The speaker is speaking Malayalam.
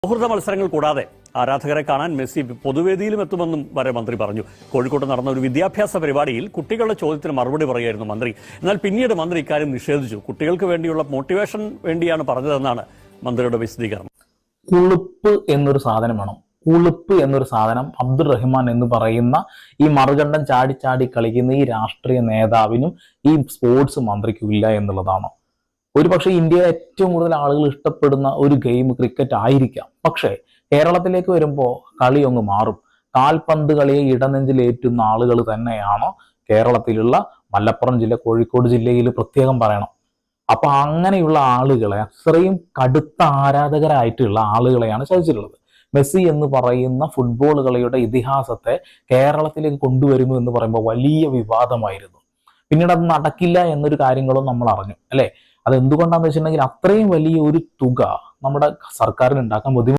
സൗഹൃദ മത്സരങ്ങൾ കൂടാതെ ആരാധകരെ കാണാൻ മെസ്സി പൊതുവേദിയിലും എത്തുമെന്നും വരെ മന്ത്രി പറഞ്ഞു. കോഴിക്കോട്ട് നടന്ന ഒരു വിദ്യാഭ്യാസ പരിപാടിയിൽ കുട്ടികളുടെ ചോദ്യത്തിന് മറുപടി പറയുകയായിരുന്നു മന്ത്രി. എന്നാൽ പിന്നീട് മന്ത്രി ഇക്കാര്യം നിഷേധിച്ചു. കുട്ടികൾക്ക് വേണ്ടിയുള്ള മോട്ടിവേഷൻ വേണ്ടിയാണ് പറഞ്ഞതെന്നാണ് മന്ത്രിയുടെ വിശദീകരണം. ഉളുപ്പ് എന്നൊരു സാധനം വേണം. ഉളുപ്പ് എന്നൊരു സാധനം അബ്ദുൾ റഹ്മാൻ എന്ന് പറയുന്ന ഈ മറുകണ്ഠം ചാടി ചാടി കളിക്കുന്ന ഈ രാഷ്ട്രീയ നേതാവിനും ഈ സ്പോർട്സ് മന്ത്രിക്കും ഇല്ല എന്നുള്ളതാണ്. ഒരുപക്ഷെ ഇന്ത്യയിലെ ഏറ്റവും കൂടുതൽ ആളുകൾ ഇഷ്ടപ്പെടുന്ന ഒരു ഗെയിം ക്രിക്കറ്റ് ആയിരിക്കാം. പക്ഷേ കേരളത്തിലേക്ക് വരുമ്പോൾ കളി അങ്ങ് മാറും. കാൽപന്ത് കളിയെ ഇടനെഞ്ചിലേറ്റുന്ന ആളുകൾ തന്നെയാണ് കേരളത്തിലുള്ള മലപ്പുറം ജില്ല, കോഴിക്കോട് ജില്ലയിൽ പ്രത്യേകം പറയണം. അപ്പൊ അങ്ങനെയുള്ള ആളുകളെ, അത്രയും കടുത്ത ആരാധകരായിട്ടുള്ള ആളുകളെയാണ് ചതിച്ചിട്ടുള്ളത്. മെസ്സി എന്ന് പറയുന്ന ഫുട്ബോൾ കളിയുടെ ഇതിഹാസത്തെ കേരളത്തിലേക്ക് കൊണ്ടുവരുന്നു എന്ന് പറയുമ്പോൾ വലിയ വിവാദമായിരുന്നു. പിന്നീട് അത് നടക്കില്ല എന്നൊരു കാര്യങ്ങളും നമ്മൾ അറിഞ്ഞു, അല്ലെ? അത് എന്തുകൊണ്ടാന്ന് വെച്ചിട്ടുണ്ടെങ്കിൽ അത്രയും വലിയ ഒരു തുക നമ്മുടെ സർക്കാരിന് ഉണ്ടാക്കാൻ ബുദ്ധിമുട്ട്.